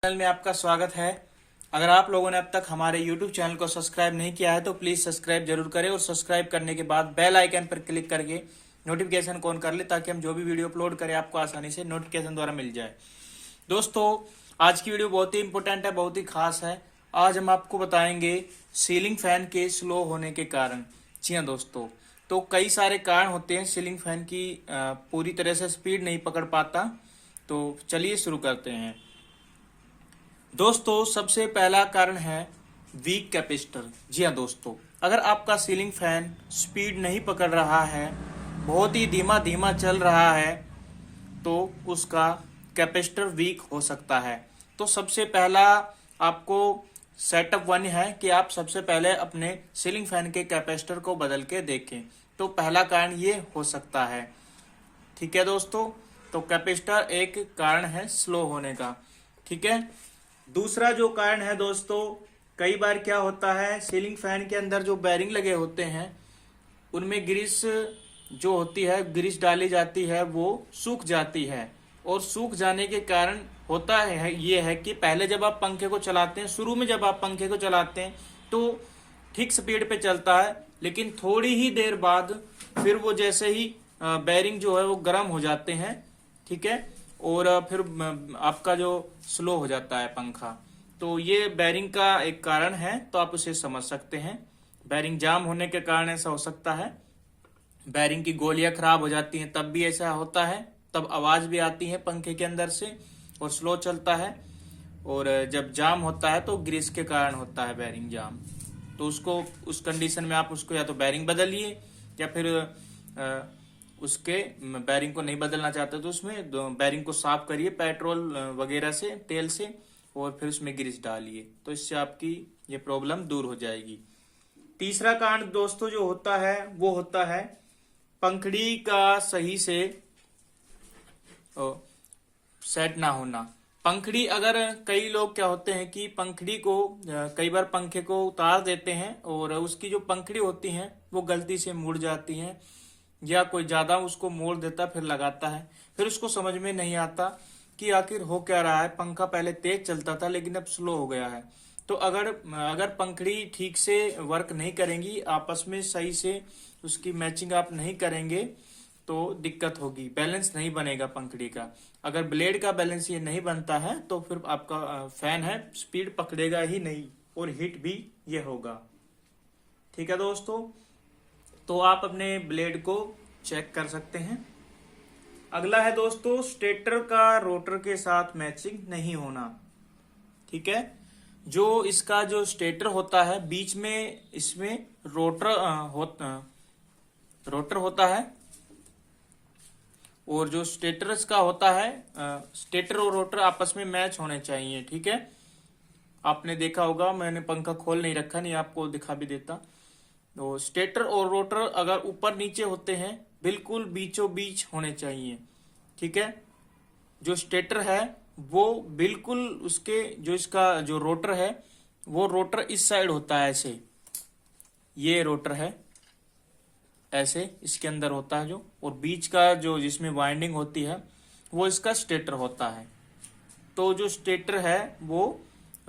Channel में आपका स्वागत है। अगर आप लोगों ने अब तक हमारे YouTube चैनल को सब्सक्राइब नहीं किया है तो प्लीज़ सब्सक्राइब जरूर करें और सब्सक्राइब करने के बाद बेल आइकन पर क्लिक करके नोटिफिकेशन को ऑन कर ले ताकि हम जो भी वीडियो अपलोड करें आपको आसानी से नोटिफिकेशन द्वारा मिल जाए। दोस्तों, आज की वीडियो बहुत ही इंपॉर्टेंट है, बहुत ही खास है। आज हम आपको बताएंगे सीलिंग फैन के स्लो होने के कारण। जी हाँ दोस्तों, तो कई सारे कारण होते हैं सीलिंग फैन की पूरी तरह से स्पीड नहीं पकड़ पाता। तो चलिए शुरू करते हैं। दोस्तों, सबसे पहला कारण है वीक कैपेसिटर। जी हाँ दोस्तों, अगर आपका सीलिंग फैन स्पीड नहीं पकड़ रहा है, बहुत ही धीमा धीमा चल रहा है, तो उसका कैपेसिटर वीक हो सकता है। तो सबसे पहला आपको सेटअप वन है कि आप सबसे पहले अपने सीलिंग फैन के कैपेसिटर को बदल के देखें। तो पहला कारण ये हो सकता है। ठीक है दोस्तों, तो कैपेसिटर एक कारण है स्लो होने का। ठीक है, दूसरा जो कारण है दोस्तों, कई बार क्या होता है सीलिंग फैन के अंदर जो बेरिंग लगे होते हैं उनमें ग्रीस जो होती है, ग्रीस डाली जाती है, वो सूख जाती है। और सूख जाने के कारण होता है ये है कि पहले जब आप पंखे को चलाते हैं, शुरू में जब आप पंखे को चलाते हैं तो ठीक स्पीड पे चलता है, लेकिन थोड़ी ही देर बाद फिर वो जैसे ही बेरिंग जो है वो गर्म हो जाते हैं। ठीक है, और फिर आपका जो स्लो हो जाता है पंखा। तो ये बेरिंग का एक कारण है, तो आप उसे समझ सकते हैं। बेरिंग जाम होने के कारण ऐसा हो सकता है। बेरिंग की गोलियां खराब हो जाती हैं तब भी ऐसा होता है, तब आवाज भी आती है पंखे के अंदर से और स्लो चलता है। और जब जाम होता है तो ग्रीस के कारण होता है बेरिंग जाम। तो उसको उस कंडीशन में आप उसको या तो बेरिंग बदलिए या फिर उसके बेरिंग को नहीं बदलना चाहते तो उसमें बेरिंग को साफ करिए पेट्रोल वगैरह से, तेल से, और फिर उसमें ग्रीस डालिए। तो इससे आपकी ये प्रॉब्लम दूर हो जाएगी। तीसरा कारण दोस्तों जो होता है वो होता है पंखड़ी का सही से सेट ना होना। पंखड़ी, अगर कई लोग क्या होते हैं कि पंखड़ी को कई बार पंखे को उतार देते हैं और उसकी जो पंखड़ी होती हैं वो गलती से मुड़ जाती हैं, या कोई ज्यादा उसको मोड़ देता फिर लगाता है। फिर उसको समझ में नहीं आता कि आखिर हो क्या रहा है। पंखा पहले तेज चलता था लेकिन अब स्लो हो गया है। तो अगर पंखड़ी ठीक से वर्क नहीं करेंगी, आपस में सही से उसकी मैचिंग आप नहीं करेंगे तो दिक्कत होगी, बैलेंस नहीं बनेगा पंखड़ी का। अगर ब्लेड का बैलेंस ये नहीं बनता है तो फिर आपका फैन है स्पीड पकड़ेगा ही नहीं और हिट भी ये होगा। ठीक है दोस्तों, तो आप अपने ब्लेड को चेक कर सकते हैं। अगला है दोस्तों स्टेटर का रोटर के साथ मैचिंग नहीं होना। ठीक है, जो इसका जो स्टेटर होता है बीच में इसमें रोटर होता है, और जो स्टेटर इसका होता है, स्टेटर और रोटर आपस में मैच होने चाहिए। ठीक है, आपने देखा होगा, मैंने पंखा खोल नहीं रखा, नहीं आपको दिखा भी देता। तो स्टेटर और रोटर अगर ऊपर नीचे होते हैं बिल्कुल बीचों बीच होने चाहिए। ठीक है, जो स्टेटर है वो बिल्कुल उसके जो इसका जो रोटर है वो रोटर इस साइड होता है, ऐसे ये रोटर है ऐसे इसके अंदर होता है जो, और बीच का जो जिसमें वाइंडिंग होती है वो इसका स्टेटर होता है। तो जो स्टेटर है वो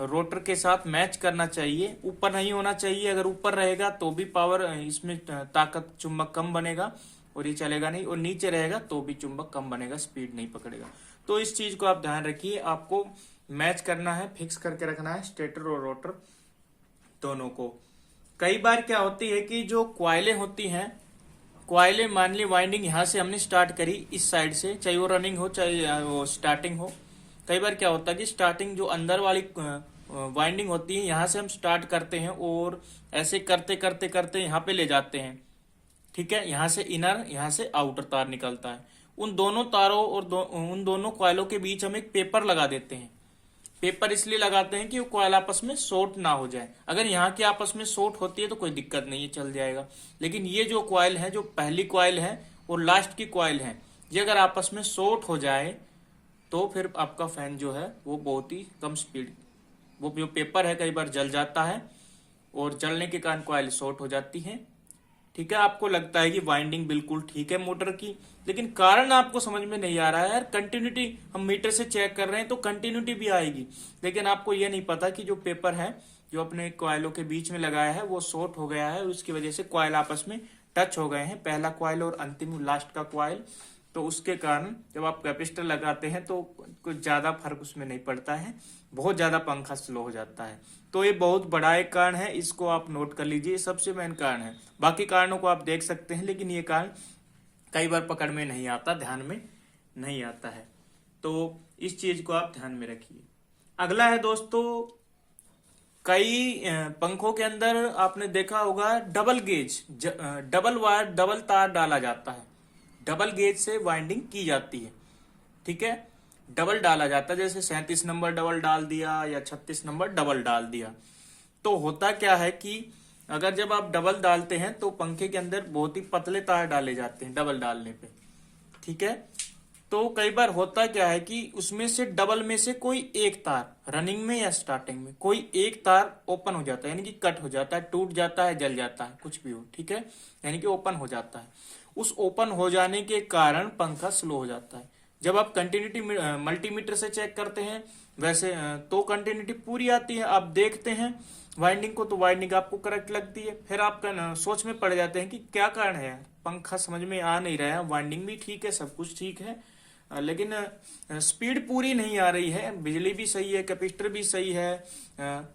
रोटर के साथ मैच करना चाहिए, ऊपर नहीं होना चाहिए। अगर ऊपर रहेगा तो भी पावर इसमें ताकत चुंबक कम बनेगा और ये चलेगा नहीं, और नीचे रहेगा तो भी चुंबक कम बनेगा, स्पीड नहीं पकड़ेगा। तो इस चीज को आप ध्यान रखिए, आपको मैच करना है, फिक्स करके रखना है स्टेटर और रोटर दोनों को। कई बार क्या होती है कि जो क्वाइलें होती हैं, क्वाइलें मान ली वाइंडिंग यहाँ से हमने स्टार्ट करी इस साइड से, चाहे वो रनिंग हो चाहे वो स्टार्टिंग हो। कई बार क्या होता है कि स्टार्टिंग जो अंदर वाली वाइंडिंग होती है यहाँ से हम स्टार्ट करते हैं और ऐसे करते करते करते यहाँ पे ले जाते हैं। ठीक है, यहाँ से इनर, यहाँ से आउटर तार निकलता है। उन दोनों तारों और उन दोनों कॉइलों के बीच हम एक पेपर लगा देते हैं। पेपर इसलिए लगाते हैं कि वो कॉइल आपस में शॉर्ट ना हो जाए। अगर यहाँ की आपस में शॉर्ट होती है तो कोई दिक्कत नहीं है, चल जाएगा। लेकिन ये जो कॉइल है, जो पहली कॉइल है और लास्ट की कॉइल है, ये अगर आपस में शॉर्ट हो जाए तो फिर आपका फैन जो है वो बहुत ही कम स्पीड, वो जो पेपर है कई बार जल जाता है और जलने के कारण कॉइल शॉर्ट हो जाती है ठीक है, आपको लगता है कि वाइंडिंग बिल्कुल ठीक है मोटर की, लेकिन कारण आपको समझ में नहीं आ रहा है। यार कंटिन्यूटी हम मीटर से चेक कर रहे हैं तो कंटिन्यूटी भी आएगी, लेकिन आपको ये नहीं पता कि जो पेपर है जो अपने कॉयलों के बीच में लगाया है वो शॉर्ट हो गया है, उसकी वजह से कॉयल आपस में टच हो गए हैं, पहला कॉयल और अंतिम लास्ट का कॉयल। तो उसके कारण जब आप कैपेसिटर लगाते हैं तो कुछ ज्यादा फर्क उसमें नहीं पड़ता है, बहुत ज्यादा पंखा स्लो हो जाता है। तो ये बहुत बड़ा एक कारण है, इसको आप नोट कर लीजिए, सबसे मेन कारण है। बाकी कारणों को आप देख सकते हैं, लेकिन ये कारण कई बार पकड़ में नहीं आता, ध्यान में नहीं आता है। तो इस चीज को आप ध्यान में रखिए। अगला है दोस्तों, कई पंखों के अंदर आपने देखा होगा double gauge, double wire, double तार डाला जाता है, डबल गेज से वाइंडिंग की जाती है। ठीक है, डबल डाला जाता है, जैसे 37 नंबर डबल डाल दिया या 36 नंबर डबल डाल दिया। तो होता क्या है कि अगर जब आप डबल डालते हैं तो पंखे के अंदर बहुत ही पतले तार डाले जाते हैं डबल डालने पे। ठीक है, तो कई बार होता क्या है कि उसमें से डबल में से कोई एक तार रनिंग में या स्टार्टिंग में कोई एक तार ओपन हो जाता है, यानी कि कट हो जाता है, टूट जाता है, जल जाता है, कुछ भी हो। ठीक है, यानी कि ओपन हो जाता है। उस ओपन हो जाने के कारण पंखा स्लो हो जाता है। जब आप कंटिन्यूटी मल्टीमीटर से चेक करते हैं वैसे तो कंटिन्यूटी पूरी आती है, आप देखते हैं वाइंडिंग को तो वाइंडिंग आपको करेक्ट लगती है। फिर आप सोच में पड़ जाते हैं कि क्या कारण है, पंखा समझ में आ नहीं रहा है, वाइंडिंग भी ठीक है, सब कुछ ठीक है, लेकिन स्पीड पूरी नहीं आ रही है, बिजली भी सही है, कैपेसिटर भी सही है,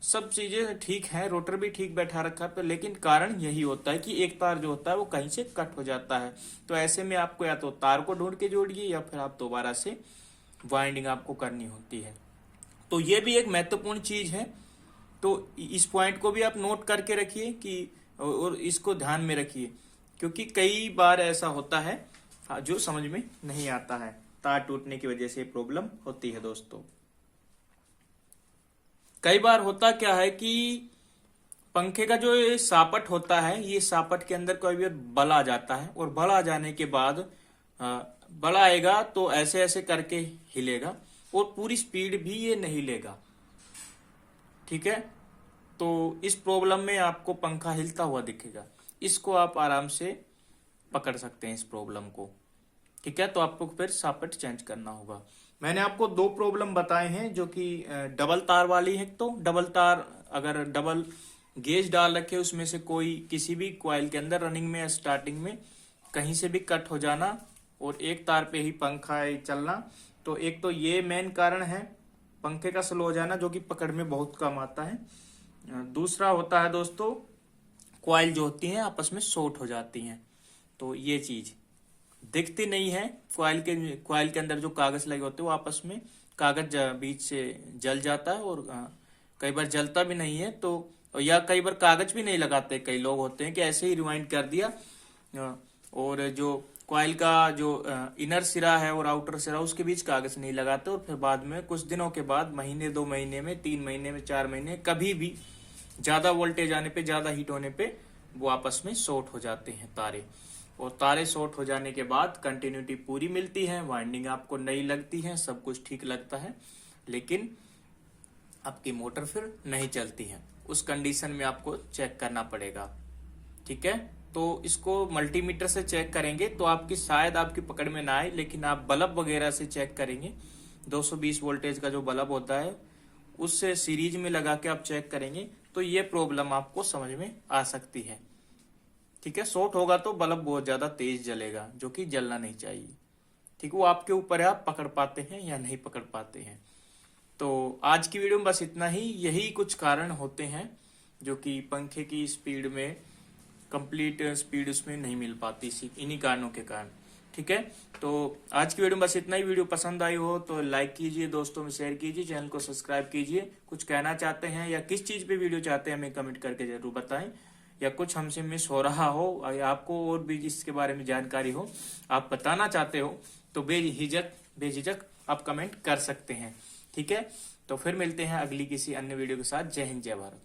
सब चीजें ठीक है, रोटर भी ठीक बैठा रखा है, लेकिन कारण यही होता है कि एक तार जो होता है वो कहीं से कट हो जाता है। तो ऐसे में आपको या तो तार को ढूंढ के जोड़िए या फिर आप दोबारा से वाइंडिंग आपको करनी होती है। तो ये भी एक महत्वपूर्ण चीज है, तो इस पॉइंट को भी आप नोट करके रखिए कि और इसको ध्यान में रखिए, क्योंकि कई बार ऐसा होता है जो समझ में नहीं आता है, तार टूटने की वजह से प्रॉब्लम होती है दोस्तों। कई बार होता क्या है कि पंखे का जो ये सापट होता है, ये सापट के अंदर कोई भी बल आ जाता है, और बल आ जाने के बाद बल आएगा तो ऐसे ऐसे करके हिलेगा और पूरी स्पीड भी ये नहीं लेगा। ठीक है, तो इस प्रॉब्लम में आपको पंखा हिलता हुआ दिखेगा, इसको आप आराम से पकड़ सकते हैं इस प्रॉब्लम को। ठीक है, तो आपको फिर सापट चेंज करना होगा। मैंने आपको दो प्रॉब्लम बताए हैं जो कि डबल तार वाली है। तो डबल तार अगर डबल गेज डाल रखे उसमें से कोई किसी भी कॉइल के अंदर रनिंग में या स्टार्टिंग में कहीं से भी कट हो जाना और एक तार पे ही पंखा चलना, तो एक तो ये मेन कारण है पंखे का स्लो हो जाना, जो कि पकड़ में बहुत कम आता है। दूसरा होता है दोस्तों, कॉइल जो होती हैं आपस में शॉर्ट हो जाती हैं। तो ये चीज दिखती नहीं है, कॉइल के अंदर जो कागज लगे होते हैं वो आपस में कागज बीच से जल जाता है, और कई बार जलता भी नहीं है, तो या कई बार कागज भी नहीं लगाते। कई लोग होते हैं कि ऐसे ही रिवाइंड कर दिया और जो कॉइल का जो इनर सिरा है और आउटर सिरा उसके बीच कागज नहीं लगाते, और फिर बाद में कुछ दिनों के बाद महीने 2 महीने में 3 महीने में 4 महीने कभी भी ज्यादा वोल्टेज आने पे, ज्यादा हीट होने पे वो आपस में शॉर्ट हो जाते हैं तारे, और तारे शॉर्ट हो जाने के बाद कंटिन्यूटी पूरी मिलती है, वाइंडिंग आपको नई लगती है, सब कुछ ठीक लगता है, लेकिन आपकी मोटर फिर नहीं चलती है। उस कंडीशन में आपको चेक करना पड़ेगा। ठीक है, तो इसको मल्टीमीटर से चेक करेंगे तो आपकी शायद आपकी पकड़ में ना आए, लेकिन आप बल्ब वगैरह से चेक करेंगे, 220 वोल्टेज का जो बल्ब होता है उससे सीरीज में लगा के आप चेक करेंगे तो ये प्रॉब्लम आपको समझ में आ सकती है। ठीक है, शॉर्ट होगा तो बल्ब बहुत ज्यादा तेज जलेगा, जो कि जलना नहीं चाहिए। ठीक है, वो आपके ऊपर है, आप पकड़ पाते हैं या नहीं पकड़ पाते हैं। तो आज की वीडियो में बस इतना ही। यही कुछ कारण होते हैं जो कि पंखे की स्पीड में कंप्लीट स्पीड उसमें नहीं मिल पाती, इन्हीं कारणों के कारण। ठीक है, तो आज की वीडियो में बस इतना ही। वीडियो पसंद आई हो तो लाइक कीजिए, दोस्तों में शेयर कीजिए, चैनल को सब्सक्राइब कीजिए। कुछ कहना चाहते हैं या किस चीज पे वीडियो चाहते हैं हमें कमेंट करके जरूर बताएं, या कुछ हमसे मिस हो रहा हो या आपको और भी इसके बारे में जानकारी हो, आप बताना चाहते हो, तो बेझिझक आप कमेंट कर सकते हैं। ठीक है, तो फिर मिलते हैं अगली किसी अन्य वीडियो के साथ। जय हिंद, जय भारत।